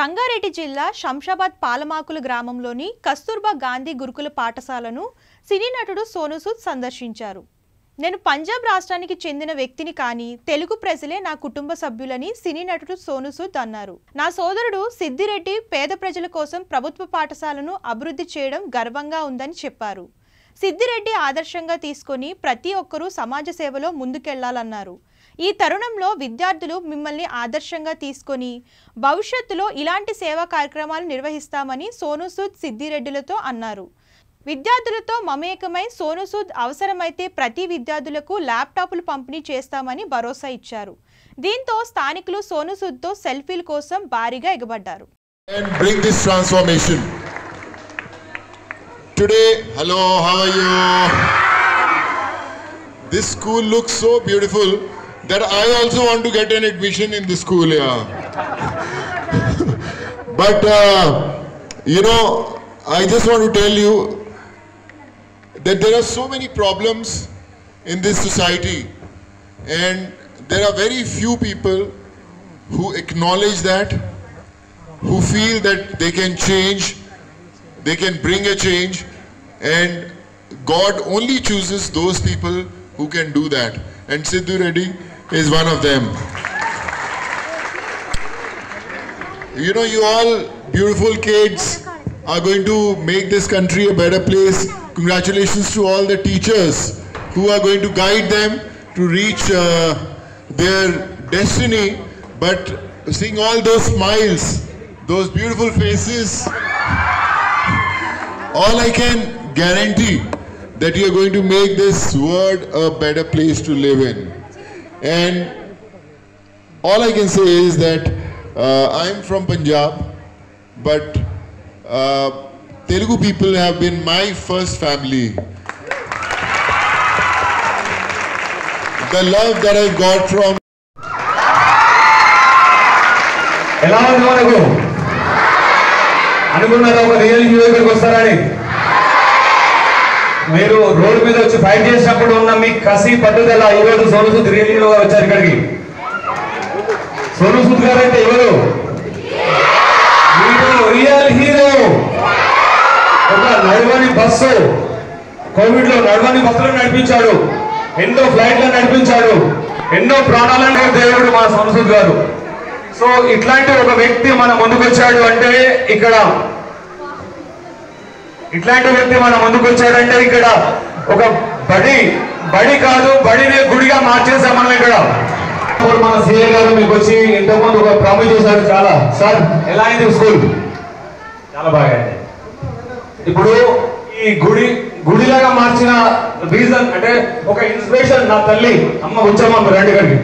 రంగారెడ్డి జిల్లా శంషాబాద్ పాలమాకుల గ్రామంలోని కస్తూర్బా గాంధీ గురుకుల పాఠశాలను సినీ నటుడు సోనూ సూద్ సందర్శించారు. నేను పంజాబ్ రాష్ట్రానికి చెందిన వ్యక్తిని కానీ తెలుగు ప్రజలే నా కుటుంబ సభ్యులని సినీ నటుడు సోనూ సూద్ అన్నారు. నా సోదరుడు సిద్దిరెడ్డి పేద ప్రజల కోసం ప్రభుత్వ పాఠశాలను అభివృద్ధి చేయడం గర్వంగా ఉందని చెప్పారు. సిద్దిరెడ్డి ఆదర్శంగా తీసుకొని ప్రతి ఒక్కరూ సమాజ సేవలో ముందుకెళ్లాలన్నారు. ఈ తరుణంలో విద్యార్థులు మిమ్మల్ని ఆదర్శంగా తీసుకొని భవిష్యత్తులో ఇలాంటి సేవా కార్యక్రమాలు నిర్వహిస్తామని సోనూ సూద్ సిద్దిరెడ్డిలతో అన్నారు. విద్యార్థులతో మమేకమై సోనూ సూద్ అవసరమైతే ప్రతి విద్యార్థులకు ల్యాప్టాప్లు పంపిణీ చేస్తామని భరోసా ఇచ్చారు. దీంతో స్థానికులు సోనూ సూద్తో సెల్ఫీల కోసం భారీగా ఎగబడ్డారు. Today, hello, how are you? This school looks so beautiful that I also want to get an admission in this school, yeah. But, I just want to tell you that there are so many problems in this society and there are very few people who acknowledge that, who feel that they can change. They can bring a change, and God only chooses those people who can do that. And Sidhu Reddy is one of them. You all beautiful kids are going to make this country a better place. Congratulations to all the teachers who are going to guide them to reach their destiny. But seeing all those smiles, those beautiful faces, all I can guarantee that you are going to make this world a better place to live in. And all I can say is that I am from Punjab, but Telugu people have been my first family. The love that I got from అనుకున్నారు ఒక real hero దగ్గరికి వస్తారని. మీరు road మీద వచ్చి fight చేసినప్పుడు ఉన్న మీ కసి పట్టుదల ఈరోజు సోనూ సూద్ రియల్ హీరోగా వచ్చారు ఇక్కడికి. సోనూ సూద్ గారు అంటే ఎవరు? మీరు రియల్ హీరో. ఒక నడవని బస్సు, కోవిడ్ లో నడవని బస్సులో నడిపించాడు, ఎన్నో ఫ్లైట్లో నడిపించాడు, ఎన్నో ప్రాణాలను దేవుడు మా సోనూ సూద్ గారు. సో ఇట్లాంటి ఒక వ్యక్తి మన ముందుకు వచ్చాడు అంటే ఇక్కడ ఒక బడి కాదు, బడిని గుడిగా మార్చేసాం మనం ఇక్కడ. మన సీఏ గారు మీకు వచ్చి ఇంతకుముందు ఒక ప్రామిస్ చేశారు. చాలా సార్ ఎలా అయింది స్కూల్? చాలా బాగా అయింది. ఇప్పుడు ఈ గుడిలాగా మార్చిన రీజన్ అంటే ఒక ఇన్స్పిరేషన్ నా తల్లి అమ్మ వచ్చామా రండి గారికి.